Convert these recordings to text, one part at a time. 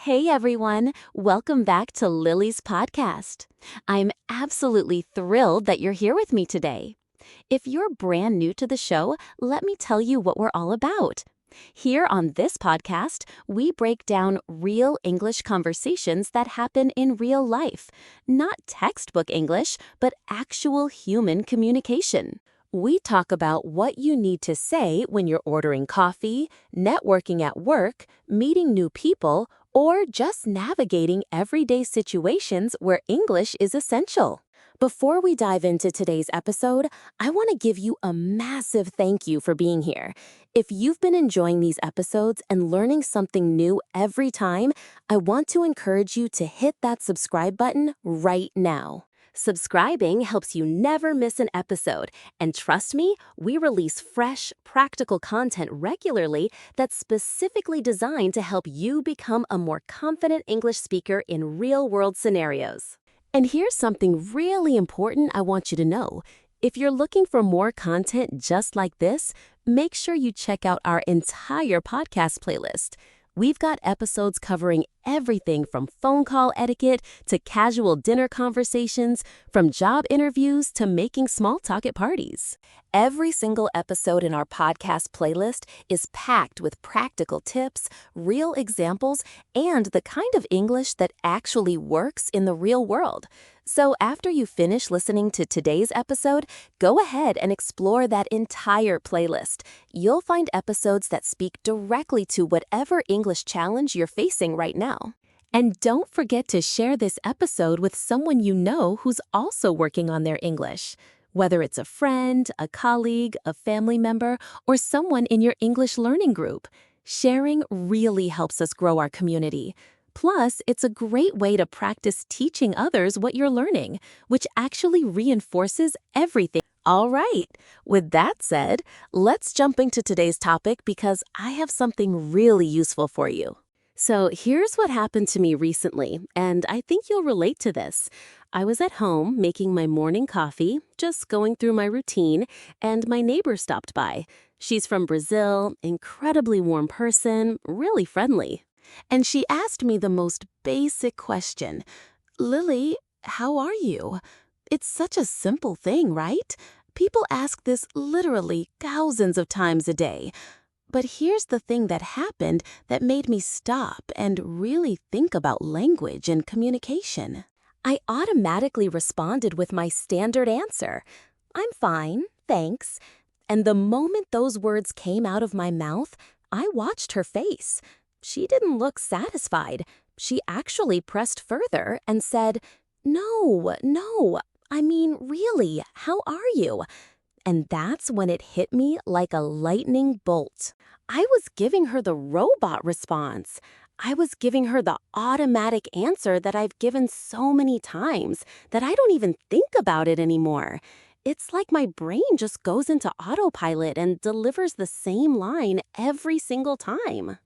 Hey everyone, welcome back to Lily's podcast. I'm absolutely thrilled that you're here with me today. If you're brand new to the show, let me tell you what we're all about. Here on this podcast, we break down real English conversations that happen in real life, not textbook English, but actual human communication. We talk about what you need to say when you're ordering coffee, networking at work, meeting new people, or just navigating everyday situations where English is essential. Before we dive into today's episode, I want to give you a massive thank you for being here. If you've been enjoying these episodes and learning something new every time, I want to encourage you to hit that subscribe button right now. Subscribing helps you never miss an episode, and trust me, we release fresh, practical content regularly that's specifically designed to help you become a more confident English speaker in real-world scenarios. And here's something really important I want you to know. If you're looking for more content just like this, make sure you check out our entire podcast playlist. We've got episodes covering everything from phone call etiquette to casual dinner conversations, from job interviews to making small talk at parties. Every single episode in our podcast playlist is packed with practical tips, real examples, and the kind of English that actually works in the real world. So after you finish listening to today's episode, go ahead and explore that entire playlist. You'll find episodes that speak directly to whatever English challenge you're facing right now. And don't forget to share this episode with someone you know who's also working on their English. Whether it's a friend, a colleague, a family member, or someone in your English learning group, sharing really helps us grow our community. Plus, it's a great way to practice teaching others what you're learning, which actually reinforces everything. All right, with that said, let's jump into today's topic because I have something really useful for you. So here's what happened to me recently, and I think you'll relate to this. I was at home making my morning coffee, just going through my routine, and my neighbor stopped by. She's from Brazil, incredibly warm person, really friendly. And she asked me the most basic question. Lily, how are you? It's such a simple thing, right? People ask this literally thousands of times a day. But here's the thing that happened that made me stop and really think about language and communication. I automatically responded with my standard answer. I'm fine, thanks. And the moment those words came out of my mouth, I watched her face. She didn't look satisfied. She actually pressed further and said, No, I mean, really, how are you? And that's when it hit me like a lightning bolt. I was giving her the robot response. I was giving her the automatic answer that I've given so many times that I don't even think about it anymore. It's like my brain just goes into autopilot and delivers the same line every single time.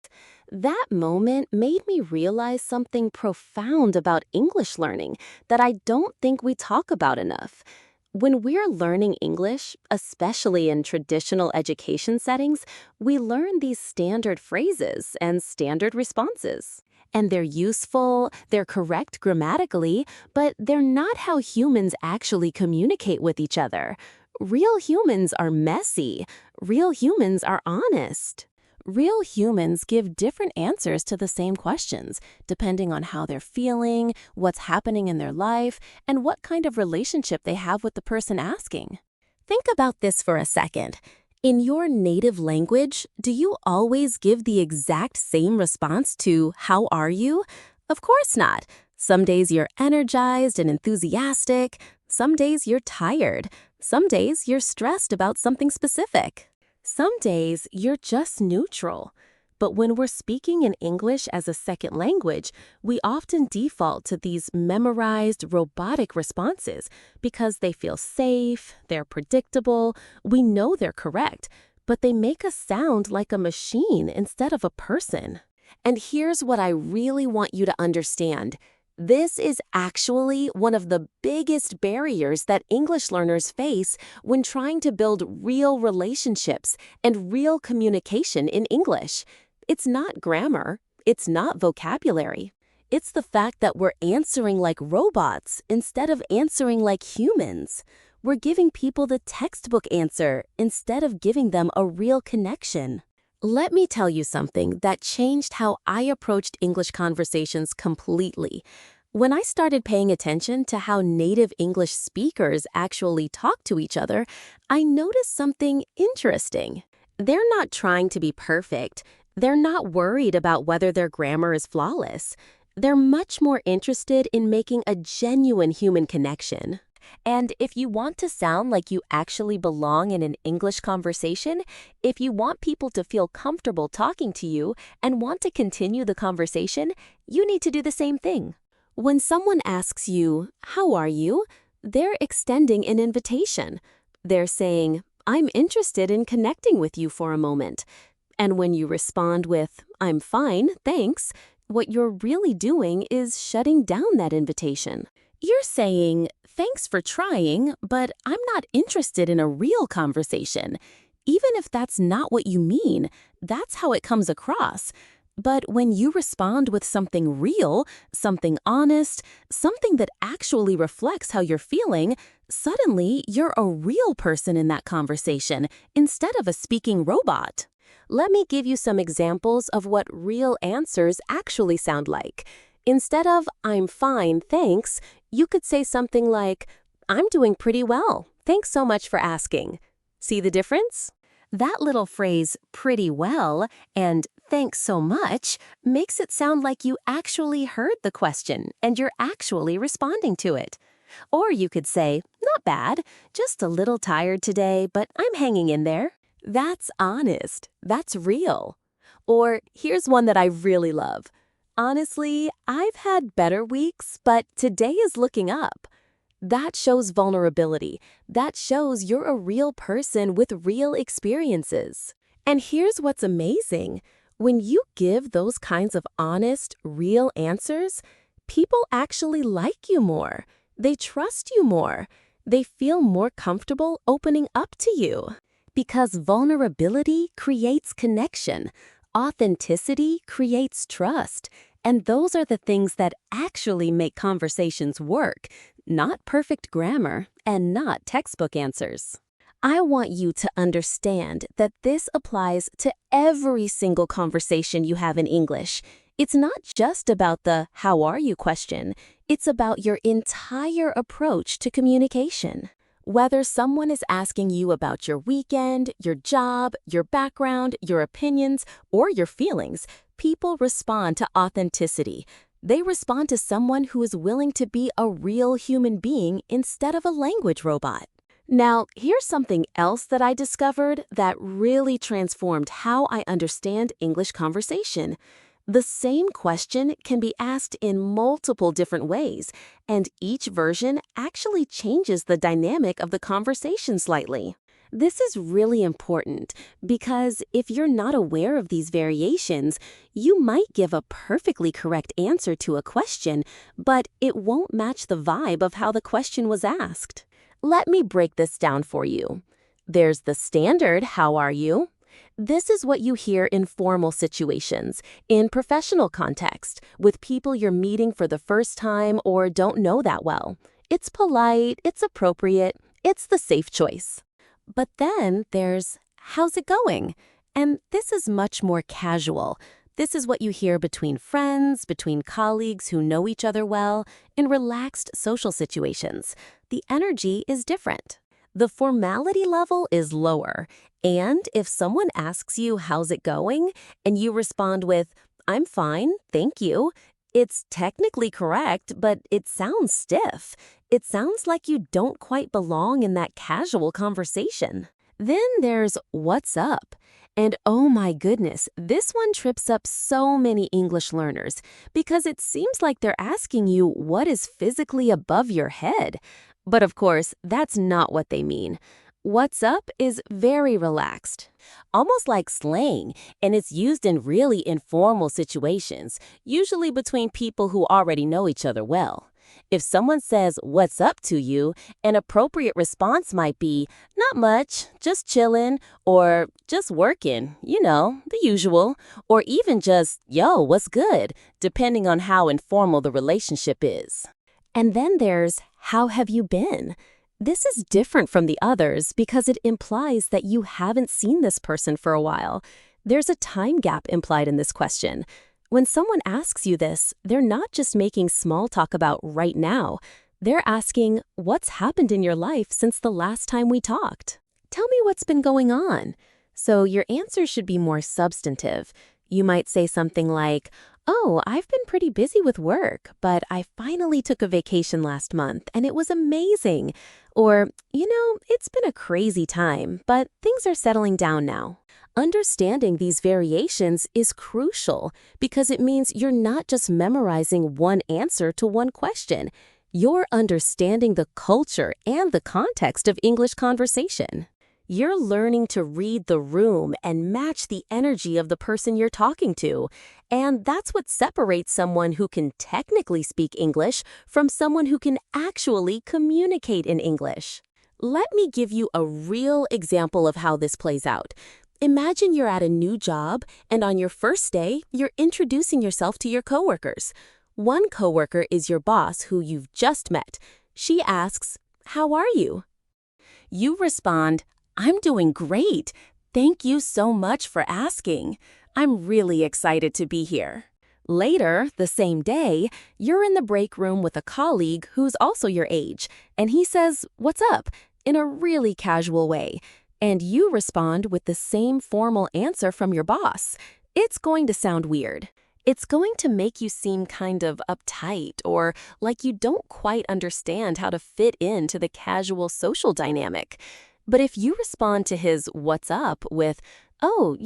That moment made me realize something profound about English learning that I don't think we talk about enough. When we're learning English, especially in traditional education settings, we learn these standard phrases and standard responses. And they're useful, they're correct grammatically, but they're not how humans actually communicate with each other. Real humans are messy. Real humans are honest. Real humans give different answers to the same questions, depending on how they're feeling, what's happening in their life, and what kind of relationship they have with the person asking. Think about this for a second. In your native language, do you always give the exact same response to "How are you?" Of course not. Some days you're energized and enthusiastic. Some days you're tired. Some days you're stressed about something specific. Some days you're just neutral. But when we're speaking in English as a second language, we often default to these memorized, robotic responses because they feel safe, they're predictable, we know they're correct, but they make us sound like a machine instead of a person. And here's what I really want you to understand. This is actually one of the biggest barriers that English learners face when trying to build real relationships and real communication in English. It's not grammar, It's not vocabulary. It's the fact that we're answering like robots instead of answering like humans. We're giving people the textbook answer instead of giving them a real connection. Let me tell you something that changed how I approached English conversations completely. When I started paying attention to how native English speakers actually talk to each other, I noticed something interesting. They're not trying to be perfect. They're not worried about whether their grammar is flawless. They're much more interested in making a genuine human connection. And if you want to sound like you actually belong in an English conversation, if you want people to feel comfortable talking to you and want to continue the conversation, you need to do the same thing. When someone asks you, "How are you?" they're extending an invitation. They're saying, "I'm interested in connecting with you for a moment." And when you respond with, "I'm fine, thanks," what you're really doing is shutting down that invitation. You're saying, "Thanks for trying, but I'm not interested in a real conversation." Even if that's not what you mean, that's how it comes across. But when you respond with something real, something honest, something that actually reflects how you're feeling, suddenly you're a real person in that conversation instead of a speaking robot. Let me give you some examples of what real answers actually sound like. Instead of "I'm fine, thanks," you could say something like, "I'm doing pretty well. Thanks so much for asking." See the difference? That little phrase, "pretty well," and "thanks so much," makes it sound like you actually heard the question and you're actually responding to it. Or you could say, "Not bad, just a little tired today, but I'm hanging in there." That's honest. That's real. Or here's one that I really love. "Honestly, I've had better weeks, but today is looking up." That shows vulnerability. That shows you're a real person with real experiences. And here's what's amazing. When you give those kinds of honest, real answers, people actually like you more. They trust you more. They feel more comfortable opening up to you. Because vulnerability creates connection. Authenticity creates trust. And those are the things that actually make conversations work, not perfect grammar and not textbook answers. I want you to understand that this applies to every single conversation you have in English. It's not just about the "how are you" question. It's about your entire approach to communication. Whether someone is asking you about your weekend, your job, your background, your opinions, or your feelings, people respond to authenticity. They respond to someone who is willing to be a real human being instead of a language robot. Now, here's something else that I discovered that really transformed how I understand English conversation. The same question can be asked in multiple different ways, and each version actually changes the dynamic of the conversation slightly. This is really important because if you're not aware of these variations, you might give a perfectly correct answer to a question, but it won't match the vibe of how the question was asked. Let me break this down for you. There's the standard "how are you?" This is what you hear in formal situations, in professional context, with people you're meeting for the first time or don't know that well. It's polite, it's appropriate, it's the safe choice. But then there's "how's it going?" And this is much more casual. This is what you hear between friends, between colleagues who know each other well, in relaxed social situations. The energy is different. The formality level is lower. And if someone asks you "how's it going?" and you respond with "I'm fine, thank you," it's technically correct, but it sounds stiff. It sounds like you don't quite belong in that casual conversation. Then there's "what's up?" And oh my goodness, this one trips up so many English learners because it seems like they're asking you what is physically above your head. But of course, that's not what they mean. "What's up?" is very relaxed, almost like slang, and it's used in really informal situations, usually between people who already know each other well. If someone says, "What's up?" to you, an appropriate response might be, "Not much, just chillin'," or "Just working," the usual, or even just, "Yo, what's good?" depending on how informal the relationship is. And then there's, "How have you been?" This is different from the others because it implies that you haven't seen this person for a while. There's a time gap implied in this question. When someone asks you this, they're not just making small talk about right now. They're asking, what's happened in your life since the last time we talked? Tell me what's been going on. So your answer should be more substantive. You might say something like, "Oh, I've been pretty busy with work, but I finally took a vacation last month and it was amazing." Or, "It's been a crazy time, but things are settling down now." Understanding these variations is crucial because it means you're not just memorizing one answer to one question. You're understanding the culture and the context of English conversation. You're learning to read the room and match the energy of the person you're talking to. And that's what separates someone who can technically speak English from someone who can actually communicate in English. Let me give you a real example of how this plays out. Imagine you're at a new job, and on your first day, you're introducing yourself to your coworkers. One coworker is your boss who you've just met. She asks, "How are you?" You respond, "I'm doing great. Thank you so much for asking. I'm really excited to be here." Later, the same day, you're in the break room with a colleague who's also your age, and he says, "What's up?" in a really casual way. And you respond with the same formal answer from your boss. It's going to sound weird. It's going to make you seem kind of uptight or like you don't quite understand how to fit into the casual social dynamic. But if you respond to his "What's up?" with, "Oh,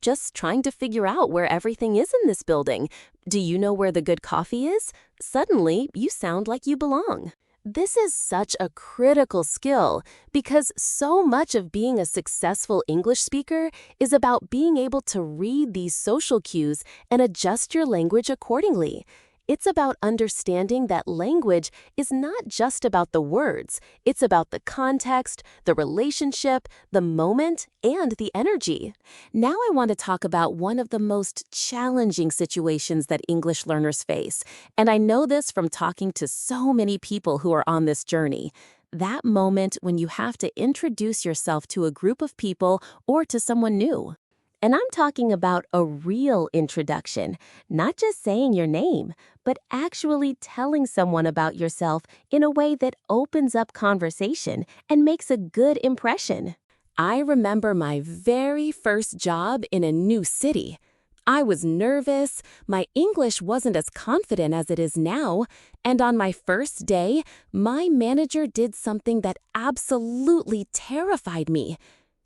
just trying to figure out where everything is in this building. Do you know where the good coffee is?" Suddenly, you sound like you belong. This is such a critical skill because so much of being a successful English speaker is about being able to read these social cues and adjust your language accordingly. It's about understanding that language is not just about the words. It's about the context, the relationship, the moment, and the energy. Now I want to talk about one of the most challenging situations that English learners face, and I know this from talking to so many people who are on this journey. That moment when you have to introduce yourself to a group of people or to someone new. And I'm talking about a real introduction, not just saying your name, but actually telling someone about yourself in a way that opens up conversation and makes a good impression. I remember my very first job in a new city. I was nervous, my English wasn't as confident as it is now, and on my first day, my manager did something that absolutely terrified me.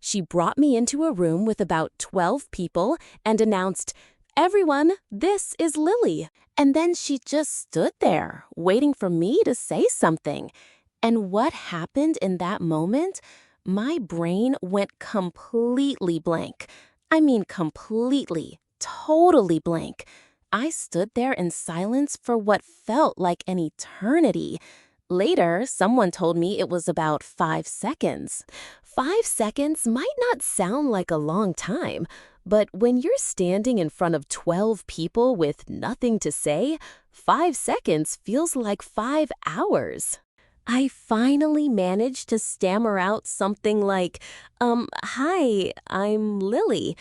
She brought me into a room with about 12 people and announced, "Everyone, this is Lilly." And then she just stood there, waiting for me to say something. And what happened in that moment? My brain went completely blank. I mean completely, totally blank. I stood there in silence for what felt like an eternity. Later, someone told me it was about 5 seconds. 5 seconds might not sound like a long time, but when you're standing in front of 12 people with nothing to say, 5 seconds feels like 5 hours. I finally managed to stammer out something like, "Hi, I'm Lilly.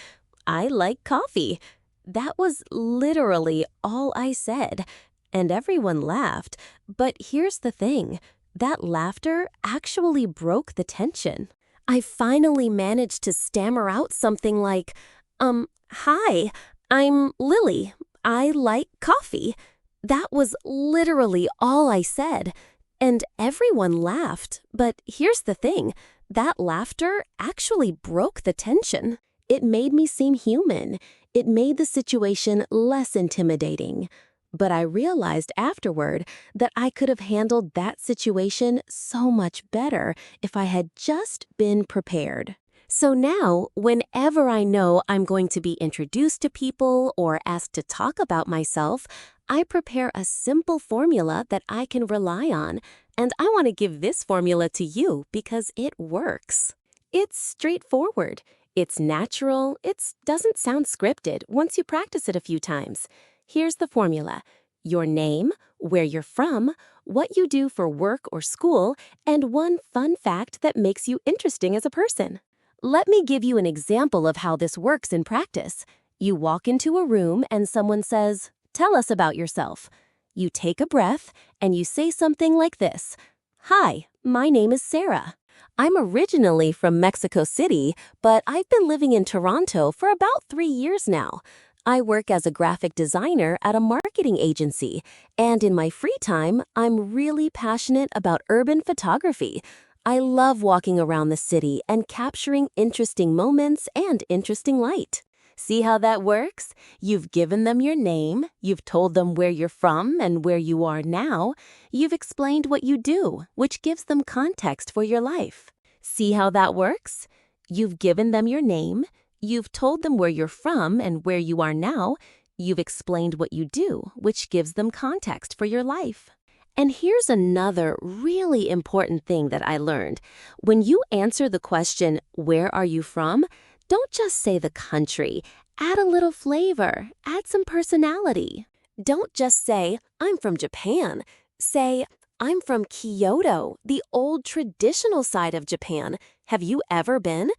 I like coffee." That was literally all I said. And everyone laughed. But here's the thing. That laughter actually broke the tension. I finally managed to stammer out something like, "Hi, I'm Lilly. I like coffee." That was literally all I said. And everyone laughed. But here's the thing. That laughter actually broke the tension. It made me seem human. It made the situation less intimidating. But I realized afterward that I could have handled that situation so much better if I had just been prepared. So now, whenever I know I'm going to be introduced to people or asked to talk about myself, I prepare a simple formula that I can rely on, and I want to give this formula to you because it works. It's straightforward. It's natural. It doesn't sound scripted once you practice it a few times. Here's the formula: your name, where you're from, what you do for work or school, and one fun fact that makes you interesting as a person. Let me give you an example of how this works in practice. You walk into a room and someone says, "Tell us about yourself." You take a breath and you say something like this: "Hi, my name is Sarah. I'm originally from Mexico City, but I've been living in Toronto for about 3 years now. I work as a graphic designer at a marketing agency, and in my free time, I'm really passionate about urban photography. I love walking around the city and capturing interesting moments and interesting light." See how that works? You've given them your name, you've told them where you're from and where you are now, you've explained what you do, which gives them context for your life. See how that works? You've given them your name, you've told them where you're from and where you are now, you've explained what you do, which gives them context for your life. And here's another really important thing that I learned. When you answer the question, "Where are you from?" don't just say the country. Add a little flavor. Add some personality. Don't just say, "I'm from Japan." Say, "I'm from Kyoto, the old traditional side of Japan. Have you ever been?"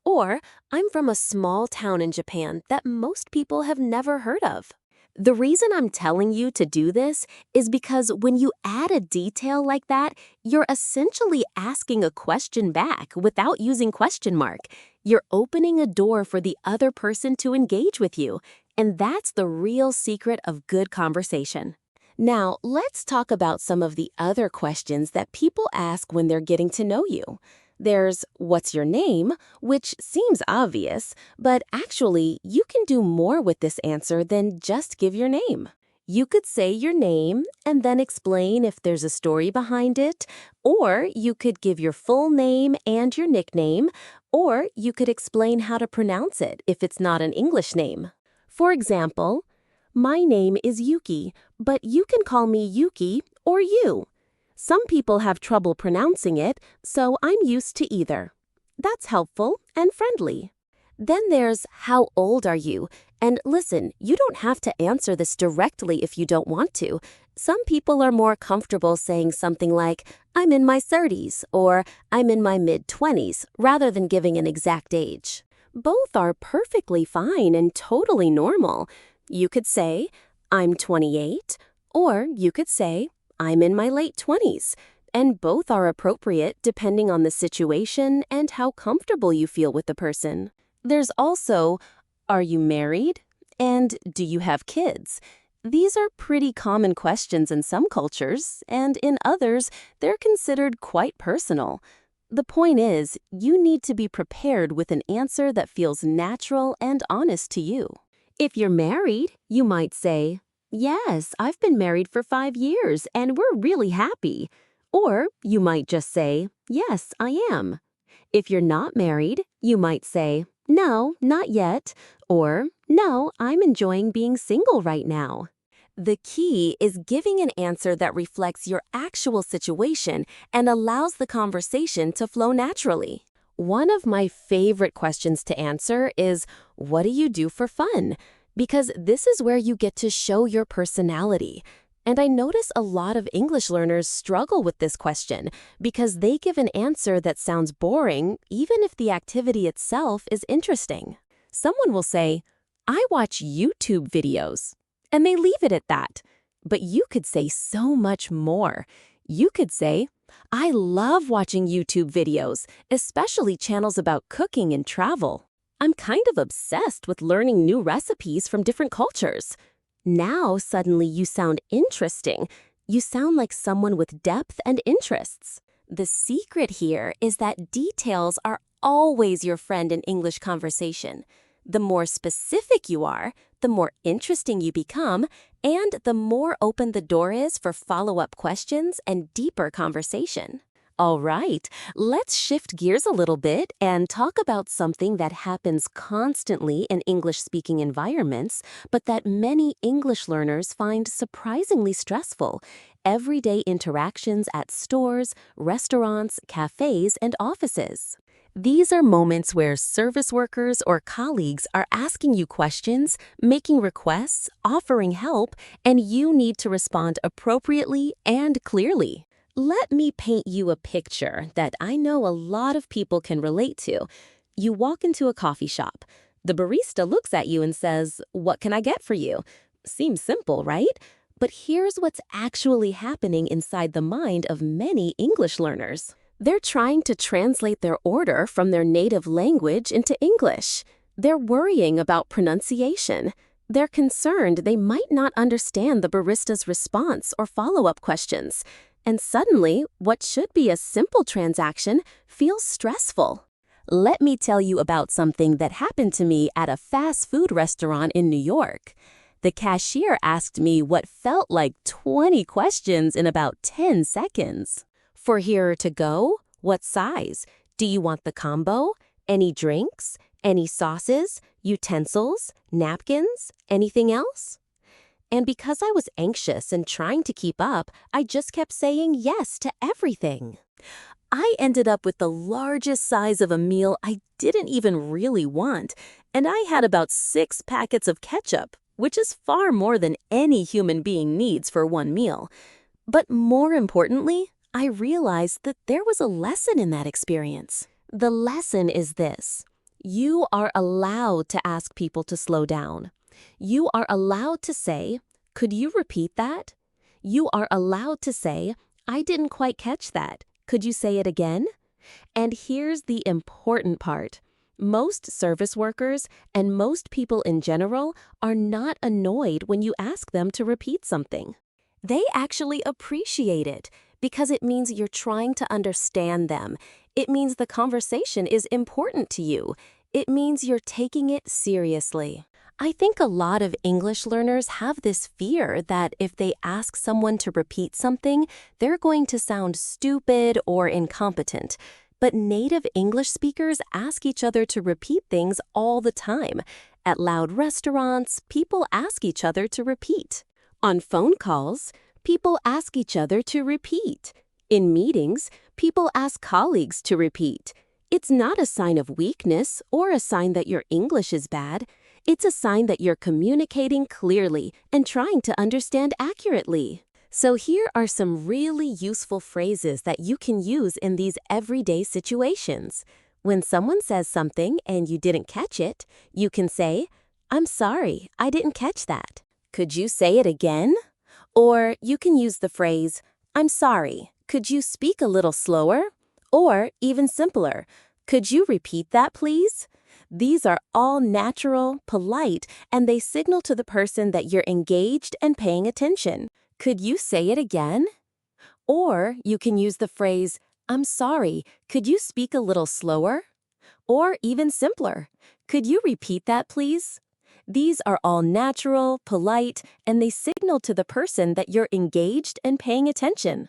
Or, "I'm from a small town in Japan that most people have never heard of." The reason I'm telling you to do this is because when you add a detail like that, you're essentially asking a question back without using question mark. You're opening a door for the other person to engage with you, and that's the real secret of good conversation. Now, let's talk about some of the other questions that people ask when they're getting to know you. There's "What's your name?" which seems obvious, but actually you can do more with this answer than just give your name. You could say your name and then explain if there's a story behind it, or you could give your full name and your nickname, or you could explain how to pronounce it if it's not an English name. For example, "My name is Yuki, but you can call me Yuki or you. Some people have trouble pronouncing it, so I'm used to either." That's helpful and friendly. Then there's "How old are you?" And listen, you don't have to answer this directly if you don't want to. Some people are more comfortable saying something like, "I'm in my 30s" or "I'm in my mid-20s," rather than giving an exact age. Both are perfectly fine and totally normal. You could say, "I'm 28," or you could say, "I'm in my late 20s," and both are appropriate depending on the situation and how comfortable you feel with the person. There's also, "Are you married?" and "Do you have kids?" These are pretty common questions in some cultures, and in others, they're considered quite personal. The point is, you need to be prepared with an answer that feels natural and honest to you. If you're married, you might say, "Yes, I've been married for 5 years and we're really happy." Or you might just say, "Yes, I am." If you're not married, you might say, "No, not yet," or "No, I'm enjoying being single right now." The key is giving an answer that reflects your actual situation and allows the conversation to flow naturally. One of my favorite questions to answer is, "What do you do for fun?" Because this is where you get to show your personality. And I notice a lot of English learners struggle with this question because they give an answer that sounds boring even if the activity itself is interesting. Someone will say, "I watch YouTube videos," and they leave it at that. But you could say so much more. You could say, "I love watching YouTube videos, especially channels about cooking and travel. I'm kind of obsessed with learning new recipes from different cultures." Now, suddenly you sound interesting. You sound like someone with depth and interests. The secret here is that details are always your friend in English conversation. The more specific you are, the more interesting you become, and the more open the door is for follow-up questions and deeper conversation. All right, let's shift gears a little bit and talk about something that happens constantly in English-speaking environments, but that many English learners find surprisingly stressful: everyday interactions at stores, restaurants, cafes, and offices. These are moments where service workers or colleagues are asking you questions, making requests, offering help, and you need to respond appropriately and clearly. Let me paint you a picture that I know a lot of people can relate to. You walk into a coffee shop. The barista looks at you and says, "What can I get for you?" Seems simple, right? But here's what's actually happening inside the mind of many English learners. They're trying to translate their order from their native language into English. They're worrying about pronunciation. They're concerned they might not understand the barista's response or follow-up questions. And suddenly, what should be a simple transaction feels stressful. Let me tell you about something that happened to me at a fast food restaurant in New York. The cashier asked me what felt like 20 questions in about 10 seconds. For here to go? What size? Do you want the combo? Any drinks? Any sauces? Utensils? Napkins? Anything else? And because I was anxious and trying to keep up, I just kept saying yes to everything. I ended up with the largest size of a meal I didn't even really want, and I had about 6 packets of ketchup, which is far more than any human being needs for one meal. But more importantly, I realized that there was a lesson in that experience. The lesson is this: you are allowed to ask people to slow down. You are allowed to say, "Could you repeat that?" You are allowed to say, "I didn't quite catch that. Could you say it again?" And here's the important part. Most service workers and most people in general are not annoyed when you ask them to repeat something. They actually appreciate it because it means you're trying to understand them. It means the conversation is important to you. It means you're taking it seriously. I think a lot of English learners have this fear that if they ask someone to repeat something, they're going to sound stupid or incompetent. But native English speakers ask each other to repeat things all the time. At loud restaurants, people ask each other to repeat. On phone calls, people ask each other to repeat. In meetings, people ask colleagues to repeat. It's not a sign of weakness or a sign that your English is bad. It's a sign that you're communicating clearly and trying to understand accurately. So here are some really useful phrases that you can use in these everyday situations. When someone says something and you didn't catch it, you can say, "I'm sorry, I didn't catch that. Could you say it again?" Or you can use the phrase, "I'm sorry, could you speak a little slower?" Or even simpler, "Could you repeat that, please?" These are all natural, polite, and they signal to the person that you're engaged and paying attention. Could you say it again? Or you can use the phrase, "I'm sorry, could you speak a little slower?" Or even simpler, "Could you repeat that, please?" These are all natural, polite, and they signal to the person that you're engaged and paying attention.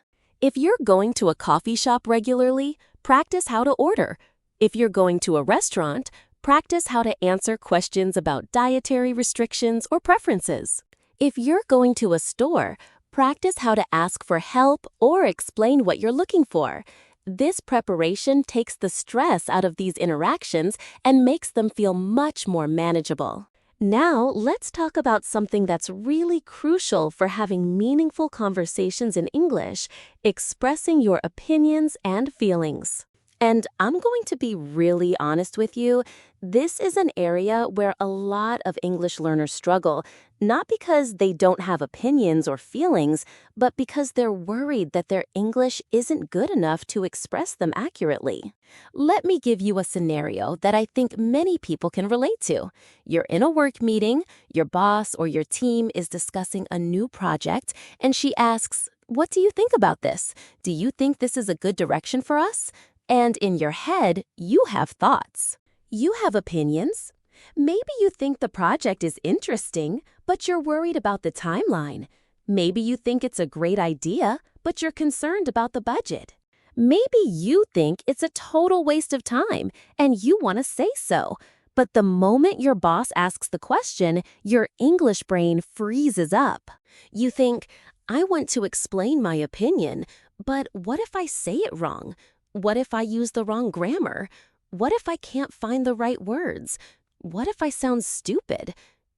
If you're going to a coffee shop regularly, practice how to order. If you're going to a restaurant, practice how to answer questions about dietary restrictions or preferences. If you're going to a store, practice how to ask for help or explain what you're looking for. This preparation takes the stress out of these interactions and makes them feel much more manageable. Now, let's talk about something that's really crucial for having meaningful conversations in English: expressing your opinions and feelings. And I'm going to be really honest with you, this is an area where a lot of English learners struggle, not because they don't have opinions or feelings, but because they're worried that their English isn't good enough to express them accurately. Let me give you a scenario that I think many people can relate to. You're in a work meeting, your boss or your team is discussing a new project, and she asks, "What do you think about this? Do you think this is a good direction for us?" And in your head, you have thoughts. You have opinions. Maybe you think the project is interesting, but you're worried about the timeline. Maybe you think it's a great idea, but you're concerned about the budget. Maybe you think it's a total waste of time and you want to say so. But the moment your boss asks the question, your English brain freezes up. You think, I want to explain my opinion, but what if I say it wrong? What if I use the wrong grammar? What if I can't find the right words? What if I sound stupid?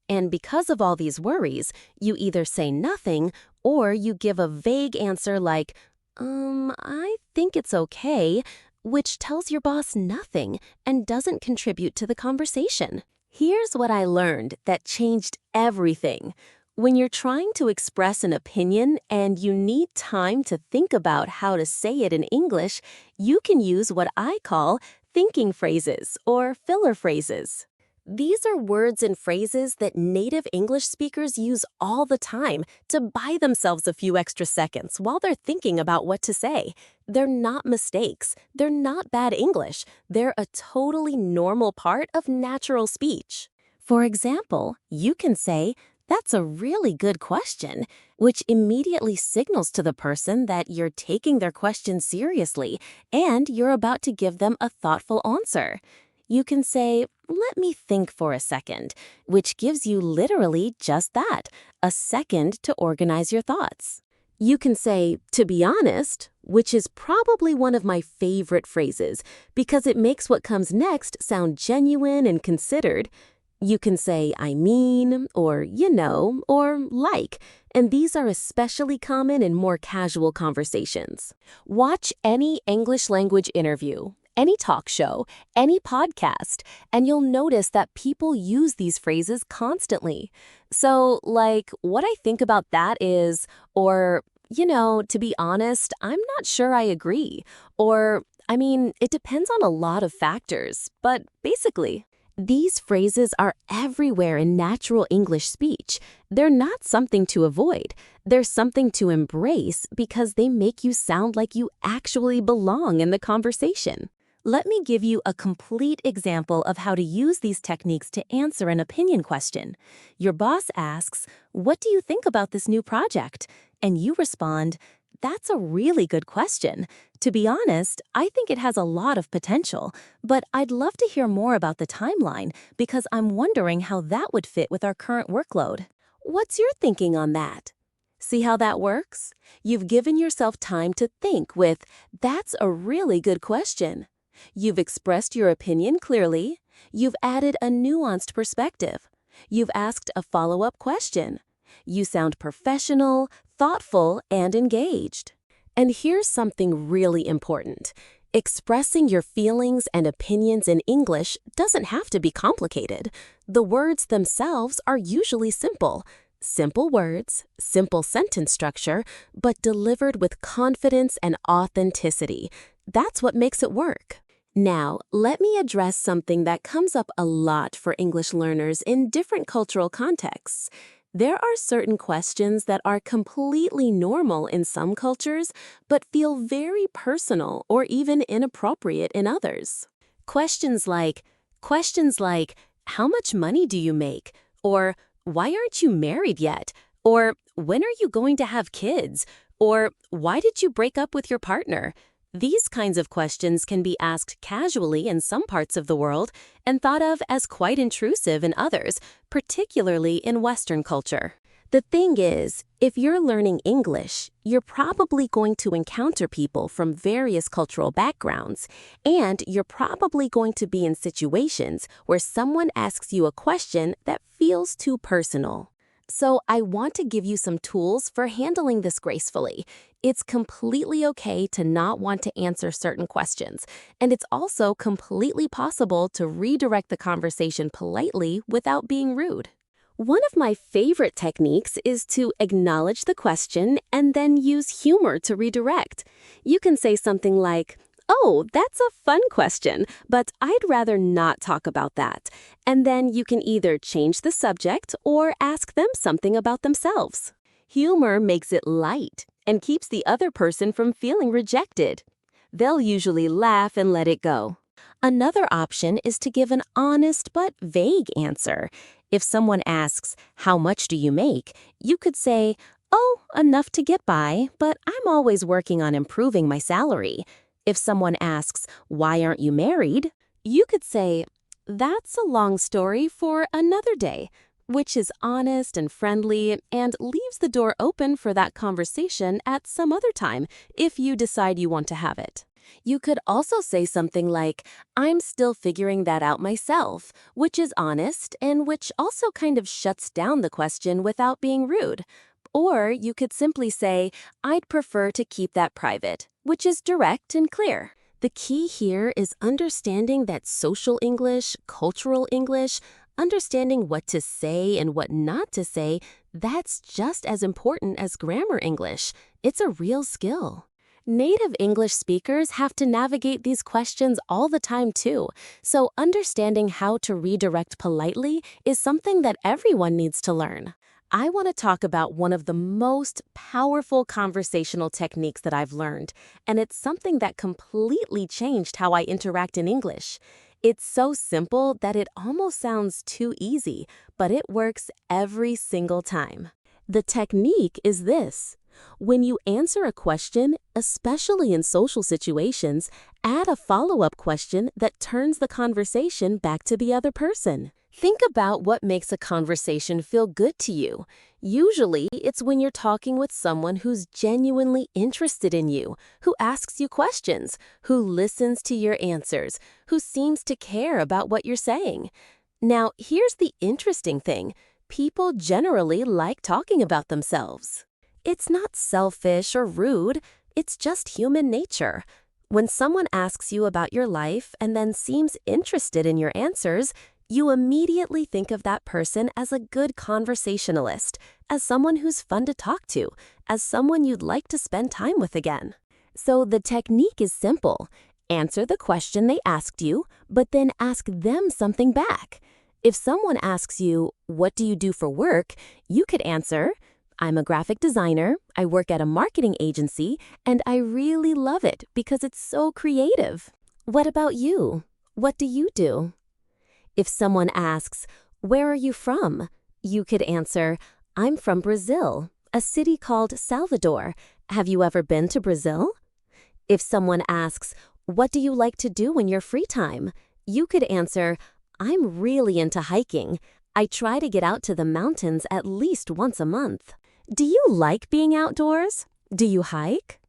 And because of all these worries, you either say nothing or you give a vague answer like, I think it's okay, which tells your boss nothing and doesn't contribute to the conversation. Here's what I learned that changed everything. When you're trying to express an opinion and you need time to think about how to say it in English, you can use what I call thinking phrases or filler phrases. These are words and phrases that native English speakers use all the time to buy themselves a few extra seconds while they're thinking about what to say. They're not mistakes. They're not bad English. They're a totally normal part of natural speech. For example, you can say, "That's a really good question," which immediately signals to the person that you're taking their question seriously and you're about to give them a thoughtful answer. You can say, "Let me think for a second," which gives you literally just that, a second to organize your thoughts. You can say, "To be honest," which is probably one of my favorite phrases because it makes what comes next sound genuine and considered. You can say, "I mean," or "you know," or "like," and these are especially common in more casual conversations. Watch any English language interview, any talk show, any podcast, and you'll notice that people use these phrases constantly. So, like, "What I think about that is," or, "To be honest, I'm not sure I agree," or, "I mean, it depends on a lot of factors," but basically. These phrases are everywhere in natural English speech. They're not something to avoid. They're something to embrace because they make you sound like you actually belong in the conversation. Let me give you a complete example of how to use these techniques to answer an opinion question. Your boss asks, "What do you think about this new project?" And you respond, "That's a really good question. To be honest, I think it has a lot of potential, but I'd love to hear more about the timeline because I'm wondering how that would fit with our current workload. What's your thinking on that?" See how that works? You've given yourself time to think with, "That's a really good question." You've expressed your opinion clearly. You've added a nuanced perspective. You've asked a follow-up question. You sound professional, thoughtful, and engaged. And here's something really important. Expressing your feelings and opinions in English doesn't have to be complicated. The words themselves are usually simple. Simple words, simple sentence structure, but delivered with confidence and authenticity. That's what makes it work. Now, let me address something that comes up a lot for English learners in different cultural contexts. There are certain questions that are completely normal in some cultures, but feel very personal or even inappropriate in others. Questions like, "How much money do you make?" Or, "Why aren't you married yet?" Or, "When are you going to have kids?" Or, "Why did you break up with your partner?" These kinds of questions can be asked casually in some parts of the world and thought of as quite intrusive in others, particularly in Western culture. The thing is, if you're learning English, you're probably going to encounter people from various cultural backgrounds, and you're probably going to be in situations where someone asks you a question that feels too personal. So I want to give you some tools for handling this gracefully. It's completely okay to not want to answer certain questions, and it's also completely possible to redirect the conversation politely without being rude. One of my favorite techniques is to acknowledge the question and then use humor to redirect. You can say something like, "Oh, that's a fun question, but I'd rather not talk about that." And then you can either change the subject or ask them something about themselves. Humor makes it light and keeps the other person from feeling rejected. They'll usually laugh and let it go. Another option is to give an honest but vague answer. If someone asks, "How much do you make?" you could say, "Oh, enough to get by, but I'm always working on improving my salary." If someone asks, "Why aren't you married?" you could say, "That's a long story for another day," which is honest and friendly and leaves the door open for that conversation at some other time if you decide you want to have it. You could also say something like, "I'm still figuring that out myself," which is honest and which also kind of shuts down the question without being rude. Or you could simply say, "I'd prefer to keep that private," which is direct and clear. The key here is understanding that social English, cultural English, understanding what to say and what not to say, that's just as important as grammar English. It's a real skill. Native English speakers have to navigate these questions all the time too, so understanding how to redirect politely is something that everyone needs to learn. I want to talk about one of the most powerful conversational techniques that I've learned, and it's something that completely changed how I interact in English. It's so simple that it almost sounds too easy, but it works every single time. The technique is this. When you answer a question, especially in social situations, add a follow-up question that turns the conversation back to the other person. Think about what makes a conversation feel good to you. Usually, it's when you're talking with someone who's genuinely interested in you, who asks you questions, who listens to your answers, who seems to care about what you're saying. Now, here's the interesting thing. People generally like talking about themselves. It's not selfish or rude, it's just human nature. When someone asks you about your life and then seems interested in your answers, you immediately think of that person as a good conversationalist, as someone who's fun to talk to, as someone you'd like to spend time with again. So the technique is simple. Answer the question they asked you, but then ask them something back. If someone asks you, "What do you do for work?" you could answer, "I'm a graphic designer, I work at a marketing agency, and I really love it because it's so creative." What about you? What do you do? If someone asks, "Where are you from?" you could answer, "I'm from Brazil, a city called Salvador. Have you ever been to Brazil?" If someone asks, "What do you like to do in your free time?" you could answer, "I'm really into hiking. I try to get out to the mountains at least once a month." Do you like being outdoors? Do you hike?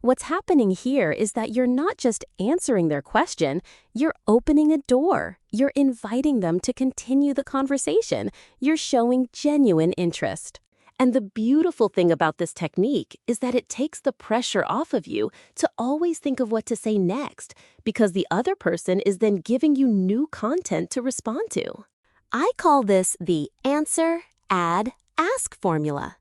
What's happening here is that you're not just answering their question, you're opening a door. You're inviting them to continue the conversation. You're showing genuine interest. And the beautiful thing about this technique is that it takes the pressure off of you to always think of what to say next, because the other person is then giving you new content to respond to. I call this the answer, add, ask formula.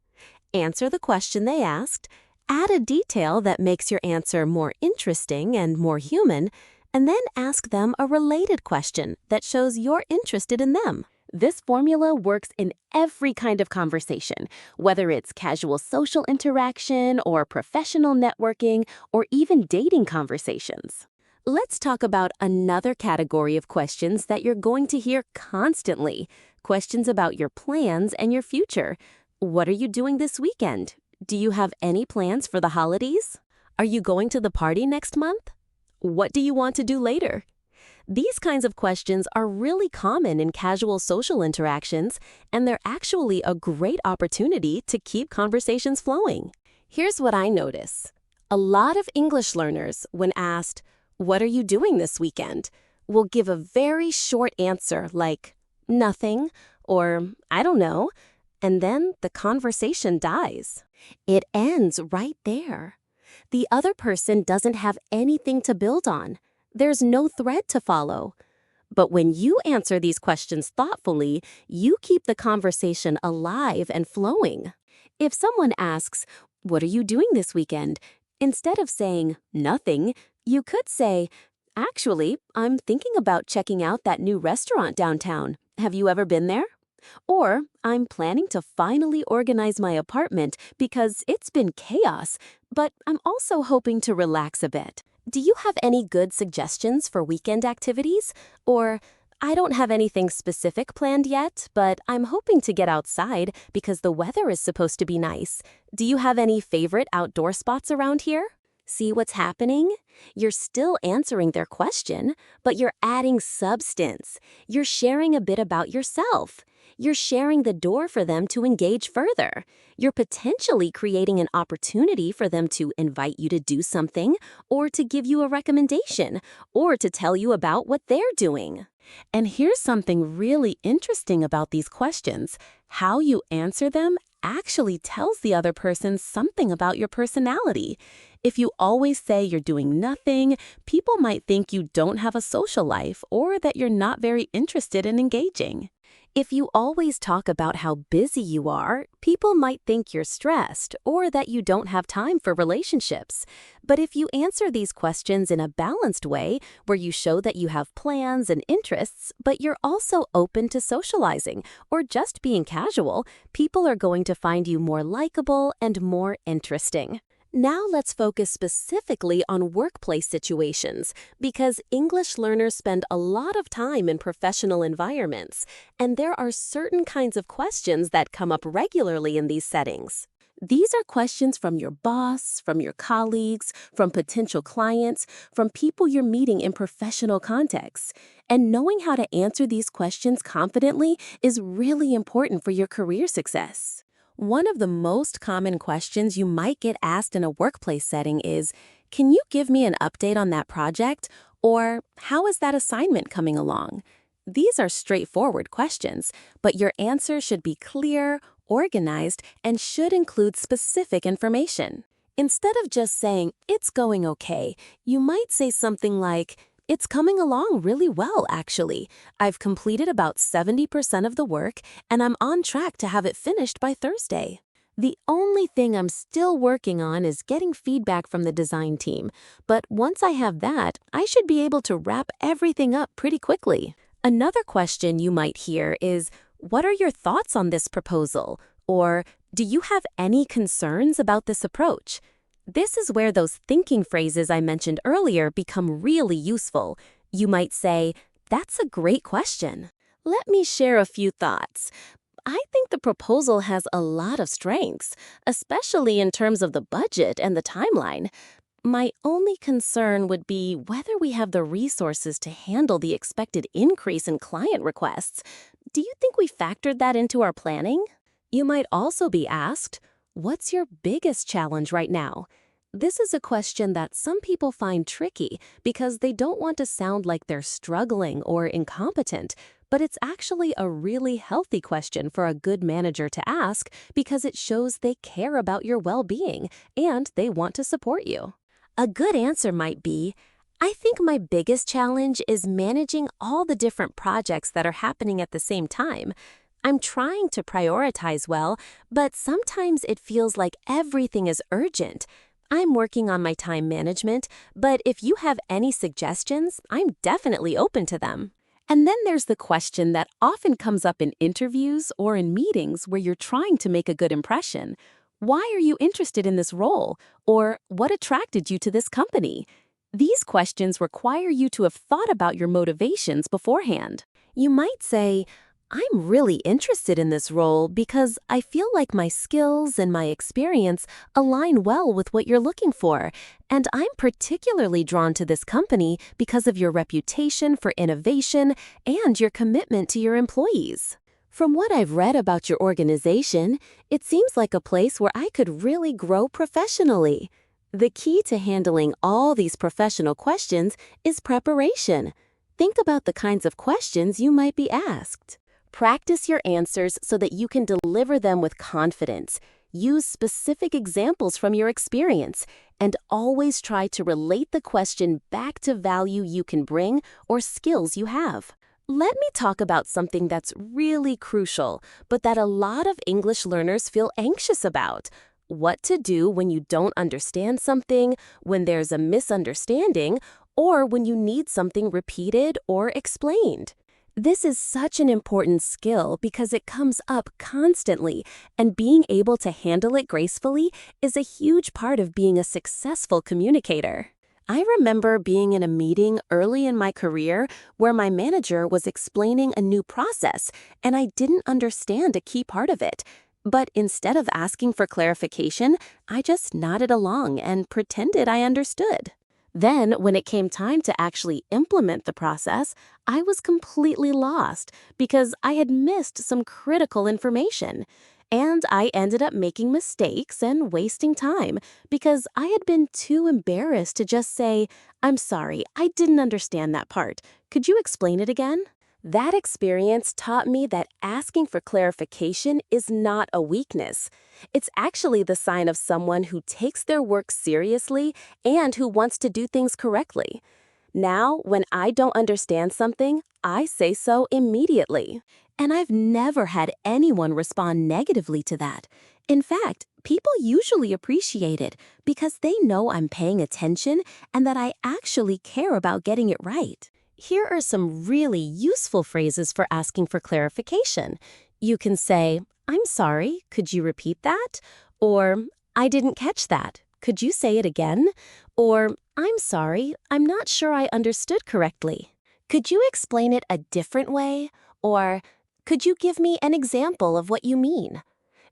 Answer the question they asked, add a detail that makes your answer more interesting and more human, and then ask them a related question that shows you're interested in them. This formula works in every kind of conversation, whether it's casual social interaction or professional networking or even dating conversations. Let's talk about another category of questions that you're going to hear constantly. Questions about your plans and your future. What are you doing this weekend? Do you have any plans for the holidays? Are you going to the party next month? What do you want to do later? These kinds of questions are really common in casual social interactions, and they're actually a great opportunity to keep conversations flowing. Here's what I notice. A lot of English learners, when asked, "What are you doing this weekend?" will give a very short answer like, "Nothing," or "I don't know," and then the conversation dies. It ends right there. The other person doesn't have anything to build on. There's no thread to follow. But when you answer these questions thoughtfully, you keep the conversation alive and flowing. If someone asks, "What are you doing this weekend?" instead of saying, "Nothing," you could say, "Actually, I'm thinking about checking out that new restaurant downtown. Have you ever been there?" Or, "I'm planning to finally organize my apartment because it's been chaos, but I'm also hoping to relax a bit. Do you have any good suggestions for weekend activities?" Or, "I don't have anything specific planned yet, but I'm hoping to get outside because the weather is supposed to be nice. Do you have any favorite outdoor spots around here?" See what's happening? You're still answering their question, but you're adding substance. You're sharing a bit about yourself. You're sharing the door for them to engage further. You're potentially creating an opportunity for them to invite you to do something, or to give you a recommendation, or to tell you about what they're doing. And here's something really interesting about these questions. How you answer them actually tells the other person something about your personality. If you always say you're doing nothing, people might think you don't have a social life or that you're not very interested in engaging. If you always talk about how busy you are, people might think you're stressed or that you don't have time for relationships. But if you answer these questions in a balanced way, where you show that you have plans and interests, but you're also open to socializing or just being casual, people are going to find you more likable and more interesting. Now let's focus specifically on workplace situations, because English learners spend a lot of time in professional environments, and there are certain kinds of questions that come up regularly in these settings. These are questions from your boss, from your colleagues, from potential clients, from people you're meeting in professional contexts. And knowing how to answer these questions confidently is really important for your career success. One of the most common questions you might get asked in a workplace setting is, "Can you give me an update on that project?" Or, "How is that assignment coming along?" These are straightforward questions, but your answer should be clear, organized, and should include specific information. Instead of just saying, "It's going okay," you might say something like, "It's coming along really well, actually. I've completed about 70% of the work, and I'm on track to have it finished by Thursday. The only thing I'm still working on is getting feedback from the design team, but once I have that, I should be able to wrap everything up pretty quickly." Another question you might hear is, "What are your thoughts on this proposal?" Or, "Do you have any concerns about this approach?" This is where those thinking phrases I mentioned earlier become really useful. You might say, "That's a great question. Let me share a few thoughts. I think the proposal has a lot of strengths, especially in terms of the budget and the timeline. My only concern would be whether we have the resources to handle the expected increase in client requests. Do you think we factored that into our planning?" You might also be asked, "What's your biggest challenge right now?" This is a question that some people find tricky because they don't want to sound like they're struggling or incompetent, but it's actually a really healthy question for a good manager to ask because it shows they care about your well-being and they want to support you. A good answer might be, "I think my biggest challenge is managing all the different projects that are happening at the same time. I'm trying to prioritize well, but sometimes it feels like everything is urgent. I'm working on my time management, but if you have any suggestions, I'm definitely open to them." And then there's the question that often comes up in interviews or in meetings where you're trying to make a good impression. "Why are you interested in this role?" Or, "What attracted you to this company?" These questions require you to have thought about your motivations beforehand. You might say, "I'm really interested in this role because I feel like my skills and my experience align well with what you're looking for, and I'm particularly drawn to this company because of your reputation for innovation and your commitment to your employees. From what I've read about your organization, it seems like a place where I could really grow professionally." The key to handling all these professional questions is preparation. Think about the kinds of questions you might be asked. Practice your answers so that you can deliver them with confidence. Use specific examples from your experience, and always try to relate the question back to value you can bring or skills you have. Let me talk about something that's really crucial, but that a lot of English learners feel anxious about. What to do when you don't understand something, when there's a misunderstanding, or when you need something repeated or explained. This is such an important skill because it comes up constantly, and being able to handle it gracefully is a huge part of being a successful communicator. I remember being in a meeting early in my career where my manager was explaining a new process, and I didn't understand a key part of it. But instead of asking for clarification, I just nodded along and pretended I understood. Then, when it came time to actually implement the process, I was completely lost because I had missed some critical information. And I ended up making mistakes and wasting time because I had been too embarrassed to just say, "I'm sorry, I didn't understand that part. Could you explain it again?" That experience taught me that asking for clarification is not a weakness. It's actually the sign of someone who takes their work seriously and who wants to do things correctly. Now, when I don't understand something, I say so immediately. And I've never had anyone respond negatively to that. In fact, people usually appreciate it because they know I'm paying attention and that I actually care about getting it right. Here are some really useful phrases for asking for clarification. You can say, "I'm sorry, could you repeat that?" Or, "I didn't catch that. Could you say it again?" Or, "I'm sorry, I'm not sure I understood correctly. Could you explain it a different way?" Or, "Could you give me an example of what you mean?"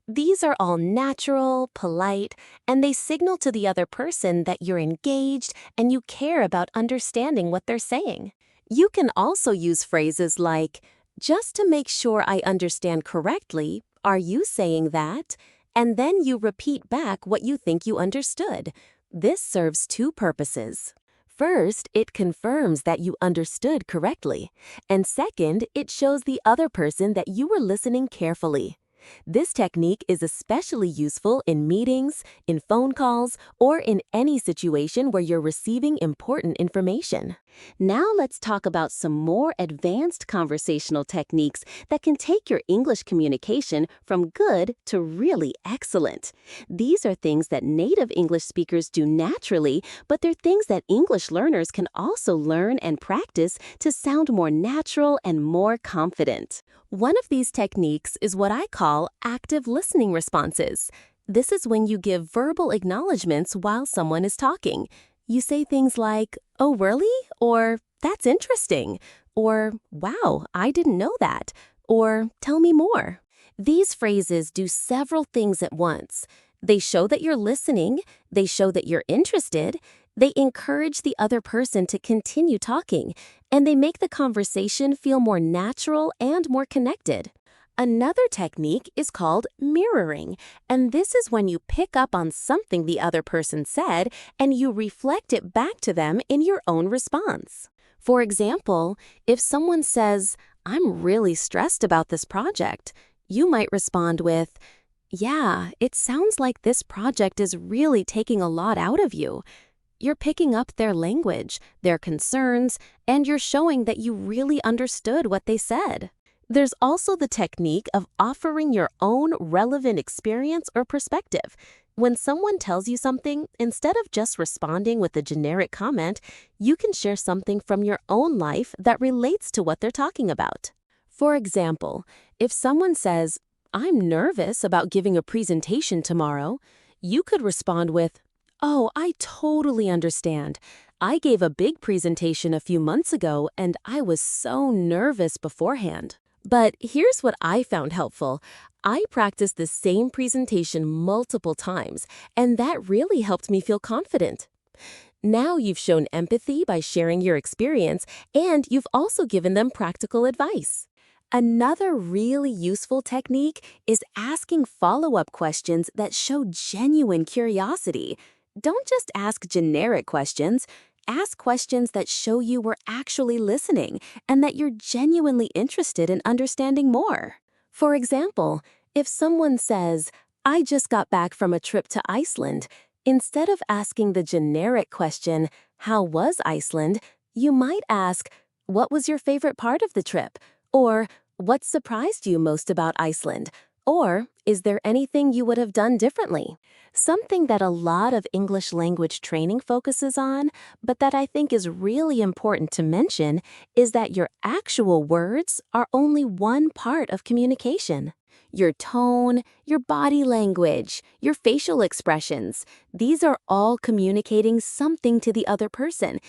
These are all natural, polite, and they signal to the other person that you're engaged and you care about understanding what they're saying. You can also use phrases like, "Just to make sure I understand correctly, are you saying that?" And then you repeat back what you think you understood. This serves two purposes. First, it confirms that you understood correctly. And second, it shows the other person that you were listening carefully. This technique is especially useful in meetings, in phone calls, or in any situation where you're receiving important information. Now let's talk about some more advanced conversational techniques that can take your English communication from good to really excellent. These are things that native English speakers do naturally, but they're things that English learners can also learn and practice to sound more natural and more confident. One of these techniques is what I call active listening responses. This is when you give verbal acknowledgments while someone is talking. You say things like, "Oh, really?" Or, "That's interesting." Or, "Wow, I didn't know that." Or, "Tell me more." These phrases do several things at once. They show that you're listening, they show that you're interested, they encourage the other person to continue talking, and they make the conversation feel more natural and more connected. Another technique is called mirroring, and this is when you pick up on something the other person said and you reflect it back to them in your own response. For example, if someone says, "I'm really stressed about this project," you might respond with, "Yeah, it sounds like this project is really taking a lot out of you." You're picking up their language, their concerns, and you're showing that you really understood what they said. There's also the technique of offering your own relevant experience or perspective. When someone tells you something, instead of just responding with a generic comment, you can share something from your own life that relates to what they're talking about. For example, if someone says, "I'm nervous about giving a presentation tomorrow," you could respond with, "Oh, I totally understand. I gave a big presentation a few months ago and I was so nervous beforehand. But here's what I found helpful. I practiced the same presentation multiple times, and that really helped me feel confident." Now you've shown empathy by sharing your experience, and you've also given them practical advice. Another really useful technique is asking follow-up questions that show genuine curiosity. Don't just ask generic questions. Ask questions that show you were actually listening and that you're genuinely interested in understanding more. For example, if someone says, "I just got back from a trip to Iceland," instead of asking the generic question, "How was Iceland?" you might ask, "What was your favorite part of the trip?" Or, "What surprised you most about Iceland?" Or, "Is there anything you would have done differently?" Something that a lot of English language training focuses on, but that I think is really important to mention, is that your actual words are only one part of communication. Your tone, your body language, your facial expressions, these are all communicating something to the other person.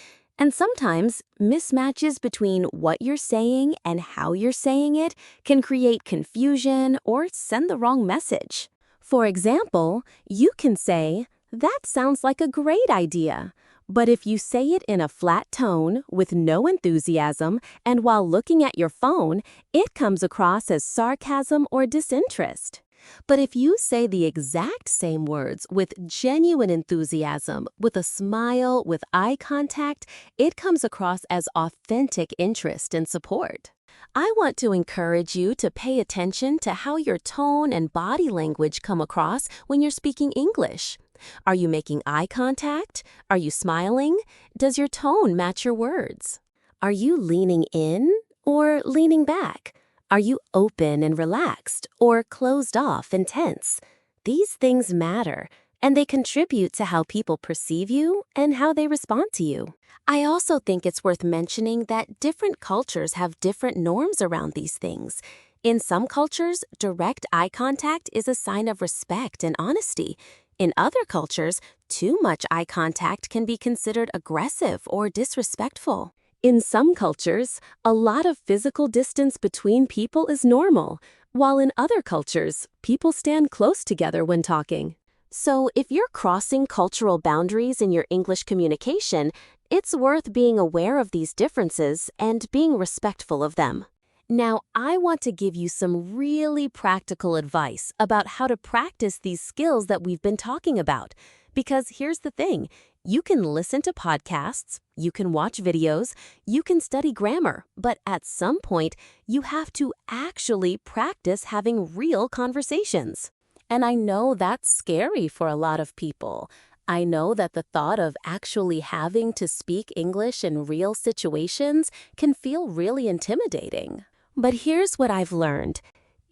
And sometimes mismatches between what you're saying and how you're saying it can create confusion or send the wrong message. For example, you can say, "That sounds like a great idea." But if you say it in a flat tone, with no enthusiasm, and while looking at your phone, it comes across as sarcasm or disinterest. But if you say the exact same words with genuine enthusiasm, with a smile, with eye contact, it comes across as authentic interest and support. I want to encourage you to pay attention to how your tone and body language come across when you're speaking English. Are you making eye contact? Are you smiling? Does your tone match your words? Are you leaning in or leaning back? Are you open and relaxed or closed off and tense? These things matter, and they contribute to how people perceive you and how they respond to you. I also think it's worth mentioning that different cultures have different norms around these things. In some cultures, direct eye contact is a sign of respect and honesty. In other cultures, too much eye contact can be considered aggressive or disrespectful. In some cultures, a lot of physical distance between people is normal, while in other cultures, people stand close together when talking. So if you're crossing cultural boundaries in your English communication, it's worth being aware of these differences and being respectful of them. Now, I want to give you some really practical advice about how to practice these skills that we've been talking about. Because here's the thing, you can listen to podcasts, you can watch videos, you can study grammar, but at some point, you have to actually practice having real conversations. And I know that's scary for a lot of people. I know that the thought of actually having to speak English in real situations can feel really intimidating. But here's what I've learned.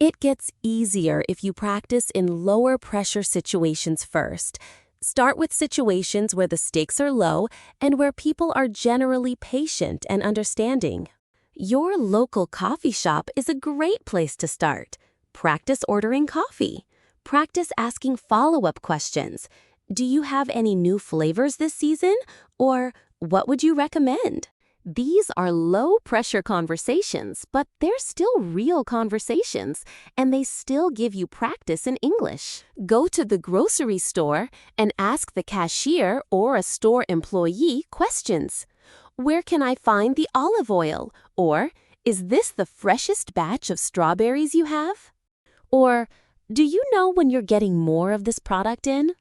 It gets easier if you practice in lower pressure situations first. Start with situations where the stakes are low and where people are generally patient and understanding. Your local coffee shop is a great place to start. Practice ordering coffee. Practice asking follow-up questions. Do you have any new flavors this season? Or what would you recommend? These are low-pressure conversations, but they're still real conversations, and they still give you practice in English. Go to the grocery store and ask the cashier or a store employee questions. Where can I find the olive oil? Or, is this the freshest batch of strawberries you have? Or, do you know when you're getting more of this product in?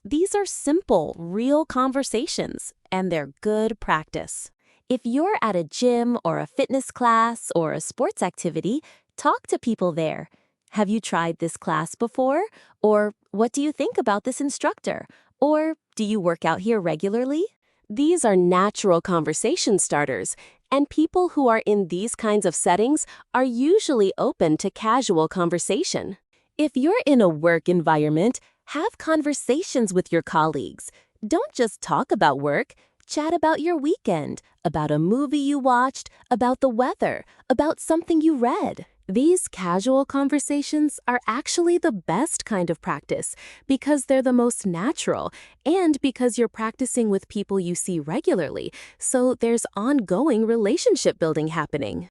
These are simple, real conversations, and they're good practice. If you're at a gym or a fitness class or a sports activity, talk to people there. Have you tried this class before? Or what do you think about this instructor? Or do you work out here regularly? These are natural conversation starters, and people who are in these kinds of settings are usually open to casual conversation. If you're in a work environment, have conversations with your colleagues. Don't just talk about work. Chat about your weekend, about a movie you watched, about the weather, about something you read. These casual conversations are actually the best kind of practice because they're the most natural and because you're practicing with people you see regularly, so there's ongoing relationship building happening.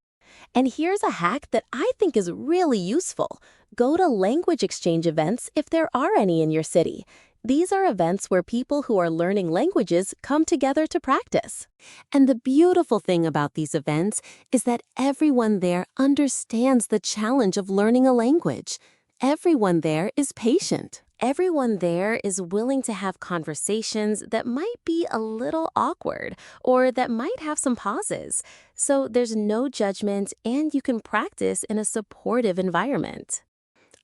And here's a hack that I think is really useful. Go to language exchange events if there are any in your city. These are events where people who are learning languages come together to practice. And the beautiful thing about these events is that everyone there understands the challenge of learning a language. Everyone there is patient. Everyone there is willing to have conversations that might be a little awkward or that might have some pauses. So there's no judgment and you can practice in a supportive environment.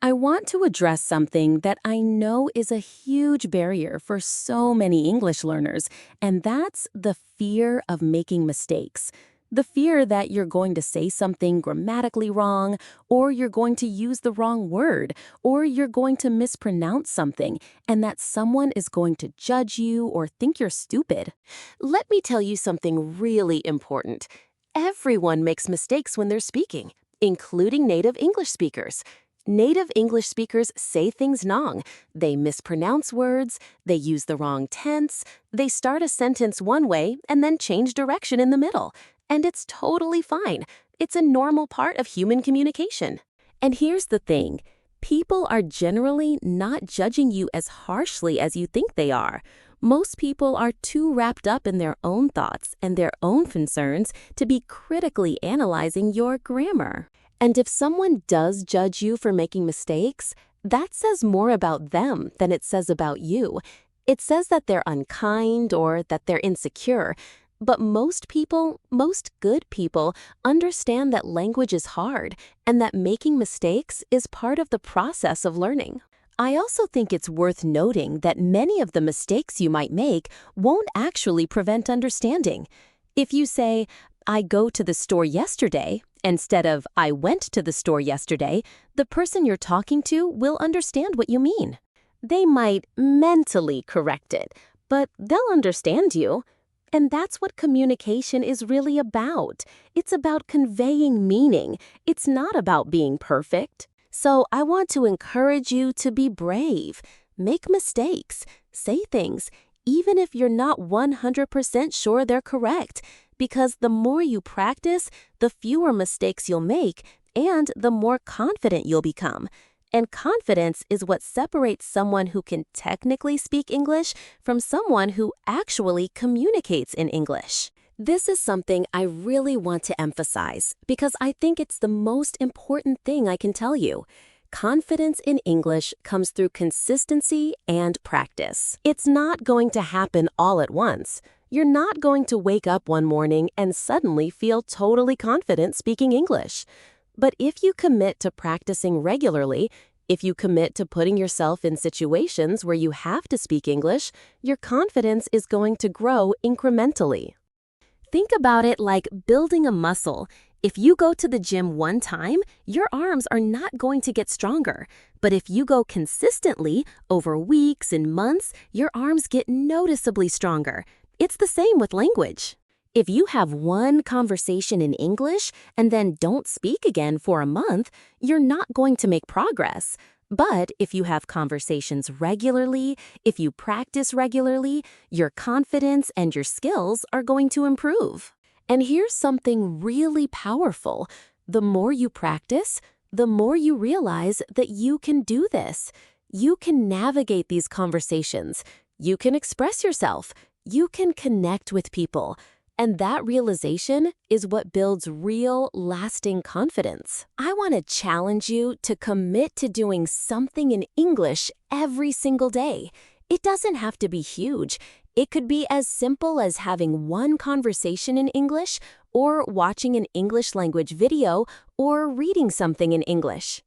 I want to address something that I know is a huge barrier for so many English learners, and that's the fear of making mistakes. The fear that you're going to say something grammatically wrong, or you're going to use the wrong word, or you're going to mispronounce something, and that someone is going to judge you or think you're stupid. Let me tell you something really important. Everyone makes mistakes when they're speaking, including native English speakers. Native English speakers say things wrong. They mispronounce words, they use the wrong tense, they start a sentence one way and then change direction in the middle. And it's totally fine. It's a normal part of human communication. And here's the thing. People are generally not judging you as harshly as you think they are. Most people are too wrapped up in their own thoughts and their own concerns to be critically analyzing your grammar. And if someone does judge you for making mistakes, that says more about them than it says about you. It says that they're unkind or that they're insecure. But most people, most good people, understand that language is hard and that making mistakes is part of the process of learning. I also think it's worth noting that many of the mistakes you might make won't actually prevent understanding. If you say, "I go to the store yesterday," instead of "I went to the store yesterday," the person you're talking to will understand what you mean. They might mentally correct it, but they'll understand you. And that's what communication is really about. It's about conveying meaning. It's not about being perfect. So I want to encourage you to be brave. Make mistakes. Say things, even if you're not 100% sure they're correct. Because the more you practice, the fewer mistakes you'll make, and the more confident you'll become. And confidence is what separates someone who can technically speak English from someone who actually communicates in English. This is something I really want to emphasize because I think it's the most important thing I can tell you. Confidence in English comes through consistency and practice. It's not going to happen all at once. You're not going to wake up one morning and suddenly feel totally confident speaking English. But if you commit to practicing regularly, if you commit to putting yourself in situations where you have to speak English, your confidence is going to grow incrementally. Think about it like building a muscle. If you go to the gym one time, your arms are not going to get stronger. But if you go consistently, over weeks and months, your arms get noticeably stronger. It's the same with language. If you have one conversation in English and then don't speak again for a month, you're not going to make progress. But if you have conversations regularly, if you practice regularly, your confidence and your skills are going to improve. And here's something really powerful. The more you practice, the more you realize that you can do this. You can navigate these conversations. You can express yourself. You can connect with people. And that realization is what builds real, lasting confidence. I want to challenge you to commit to doing something in English every single day. It doesn't have to be huge. It could be as simple as having one conversation in English, or watching an English language video, or reading something in English.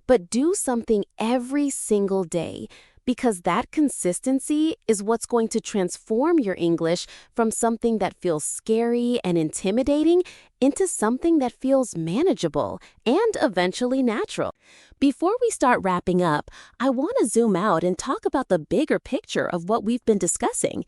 But do something every single day, because that consistency is what's going to transform your English from something that feels scary and intimidating into something that feels manageable and eventually natural. Before we start wrapping up, I want to zoom out and talk about the bigger picture of what we've been discussing.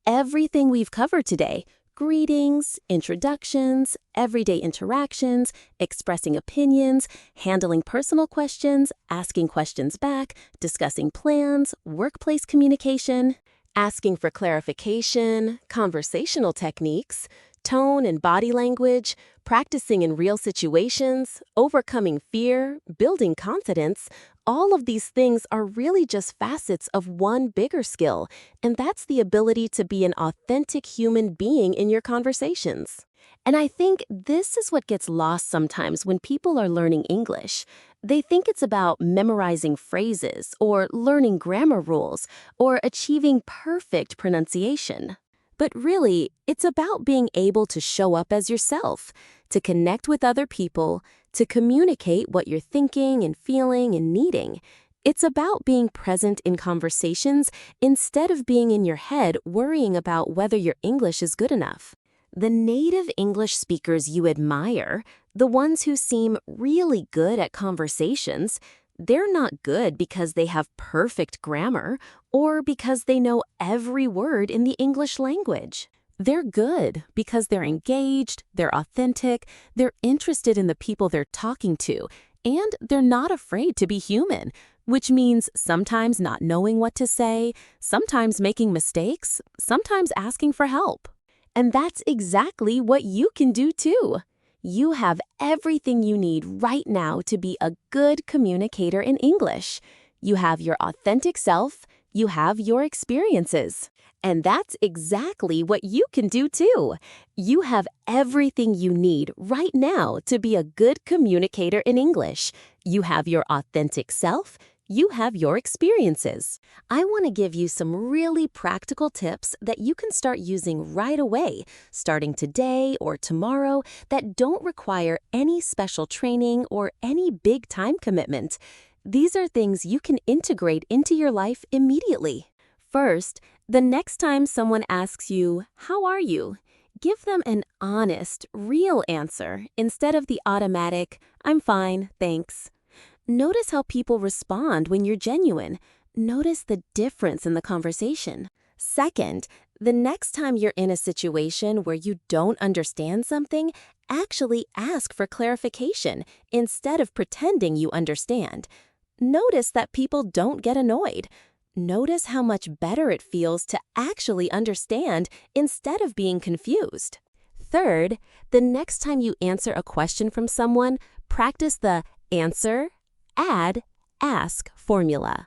Everything we've covered today, greetings, introductions, everyday interactions, expressing opinions, handling personal questions, asking questions back, discussing plans, workplace communication, asking for clarification, conversational techniques, tone and body language, practicing in real situations, overcoming fear, building confidence. All of these things are really just facets of one bigger skill, and that's the ability to be an authentic human being in your conversations. And I think this is what gets lost sometimes when people are learning English. They think it's about memorizing phrases or learning grammar rules or achieving perfect pronunciation. But really, it's about being able to show up as yourself, to connect with other people, to communicate what you're thinking and feeling and needing. It's about being present in conversations instead of being in your head worrying about whether your English is good enough. The native English speakers you admire, the ones who seem really good at conversations, they're not good because they have perfect grammar or because they know every word in the English language. They're good because they're engaged, they're authentic, they're interested in the people they're talking to, and they're not afraid to be human, which means sometimes not knowing what to say, sometimes making mistakes, sometimes asking for help. And that's exactly what you can do too. You have everything you need right now to be a good communicator in English. You have your authentic self, you have your experiences. And that's exactly what you can do too. You have everything you need right now to be a good communicator in English. You have your authentic self, you have your experiences. I want to give you some really practical tips that you can start using right away, starting today or tomorrow, that don't require any special training or any big time commitment. These are things you can integrate into your life immediately. First, the next time someone asks you, "How are you?" give them an honest, real answer instead of the automatic, "I'm fine, thanks." Notice how people respond when you're genuine. Notice the difference in the conversation. Second, the next time you're in a situation where you don't understand something, actually ask for clarification instead of pretending you understand. Notice that people don't get annoyed. Notice how much better it feels to actually understand instead of being confused. Third, the next time you answer a question from someone, practice the answer, add, ask formula.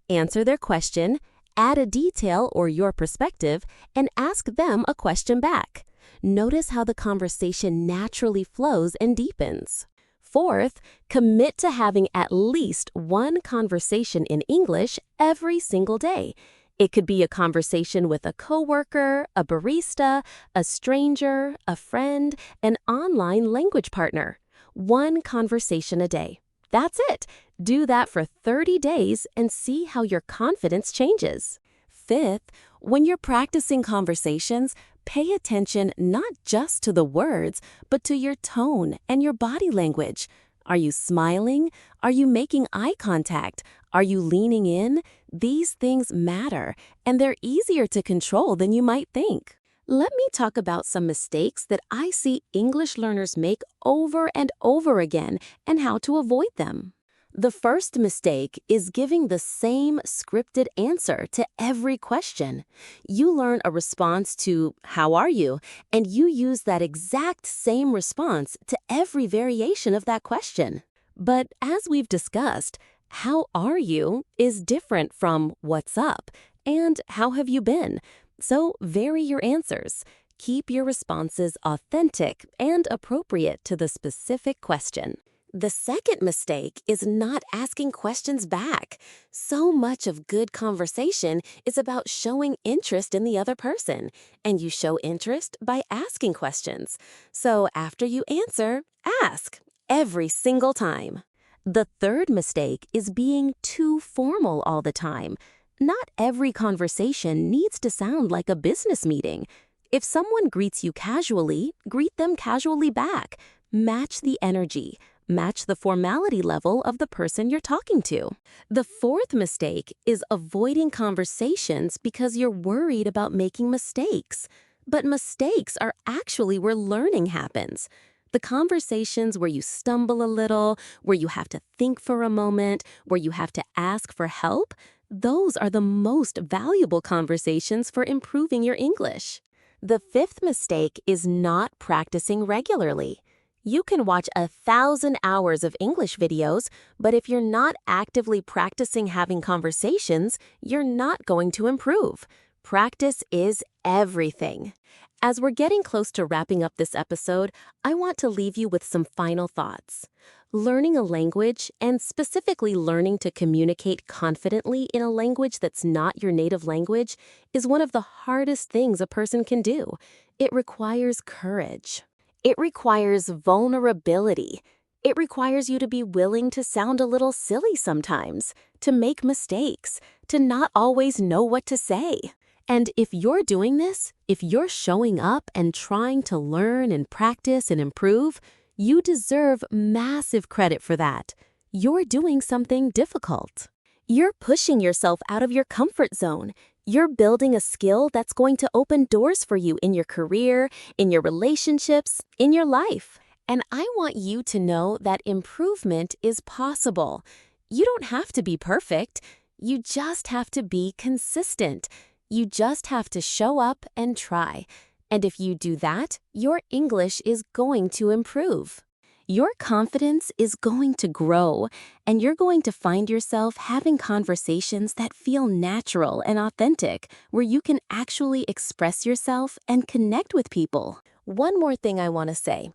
Answer their question, add a detail or your perspective, and ask them a question back. Notice how the conversation naturally flows and deepens. Fourth, commit to having at least one conversation in English every single day. It could be a conversation with a coworker, a barista, a stranger, a friend, an online language partner. One conversation a day. That's it. Do that for 30 days and see how your confidence changes. Fifth, when you're practicing conversations, pay attention not just to the words, but to your tone and your body language. Are you smiling? Are you making eye contact? Are you leaning in? These things matter, and they're easier to control than you might think. Let me talk about some mistakes that I see English learners make over and over again and how to avoid them. The first mistake is giving the same scripted answer to every question. You learn a response to "How are you?" and you use that exact same response to every variation of that question. But as we've discussed, "How are you?" is different from "What's up?" and "How have you been?" So vary your answers. Keep your responses authentic and appropriate to the specific question. The second mistake is not asking questions back. So much of good conversation is about showing interest in the other person, and you show interest by asking questions. So after you answer, ask every single time. The third mistake is being too formal all the time. Not every conversation needs to sound like a business meeting. If someone greets you casually, greet them casually back. Match the energy. Match the formality level of the person you're talking to. The fourth mistake is avoiding conversations because you're worried about making mistakes. But mistakes are actually where learning happens. The conversations where you stumble a little, where you have to think for a moment, where you have to ask for help, those are the most valuable conversations for improving your English. The fifth mistake is not practicing regularly. You can watch 1,000 hours of English videos, but if you're not actively practicing having conversations, you're not going to improve. Practice is everything. As we're getting close to wrapping up this episode, I want to leave you with some final thoughts. Learning a language, and specifically learning to communicate confidently in a language that's not your native language, is one of the hardest things a person can do. It requires courage. It requires vulnerability. It requires you to be willing to sound a little silly sometimes, to make mistakes, to not always know what to say. And if you're doing this, if you're showing up and trying to learn and practice and improve, you deserve massive credit for that. You're doing something difficult. You're pushing yourself out of your comfort zone. You're building a skill that's going to open doors for you in your career, in your relationships, in your life. And I want you to know that improvement is possible. You don't have to be perfect. You just have to be consistent. You just have to show up and try. And if you do that, your English is going to improve. Your confidence is going to grow, and you're going to find yourself having conversations that feel natural and authentic, where you can actually express yourself and connect with people. One more thing I want to say.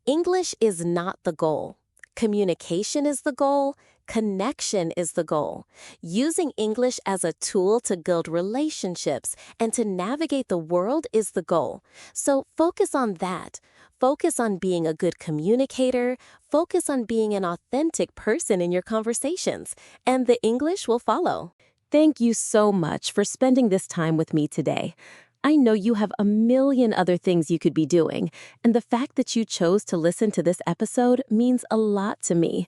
English is not the goal. Communication is the goal. Connection is the goal. Using English as a tool to build relationships and to navigate the world is the goal. So focus on that. Focus on being a good communicator. Focus on being an authentic person in your conversations, and the English will follow. Thank you so much for spending this time with me today. I know you have a million other things you could be doing, and the fact that you chose to listen to this episode means a lot to me.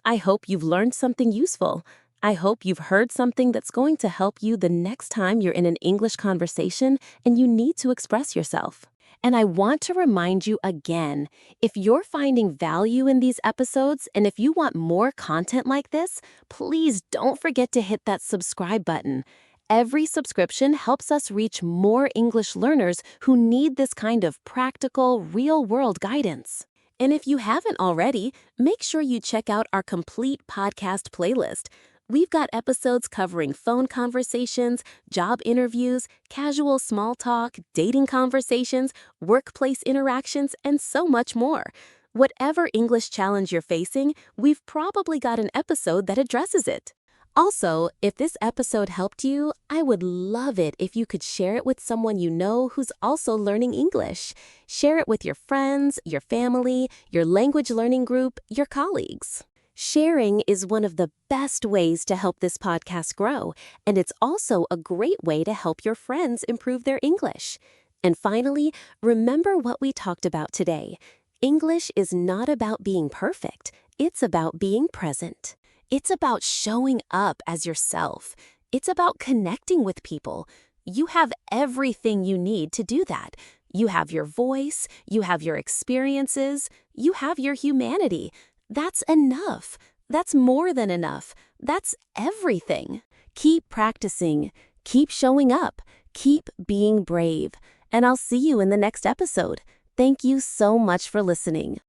I hope you've learned something useful. I hope you've heard something that's going to help you the next time you're in an English conversation and you need to express yourself. And I want to remind you again, if you're finding value in these episodes and if you want more content like this, please don't forget to hit that subscribe button. Every subscription helps us reach more English learners who need this kind of practical, real-world guidance. And if you haven't already, make sure you check out our complete podcast playlist. We've got episodes covering phone conversations, job interviews, casual small talk, dating conversations, workplace interactions, and so much more. Whatever English challenge you're facing, we've probably got an episode that addresses it. Also, if this episode helped you, I would love it if you could share it with someone you know who's also learning English. Share it with your friends, your family, your language learning group, your colleagues. Sharing is one of the best ways to help this podcast grow, and it's also a great way to help your friends improve their English. And finally, remember what we talked about today. English is not about being perfect. It's about being present. It's about showing up as yourself. It's about connecting with people. You have everything you need to do that. You have your voice, you have your experiences, you have your humanity. That's enough. That's more than enough. That's everything. Keep practicing. Keep showing up. Keep being brave. And I'll see you in the next episode. Thank you so much for listening.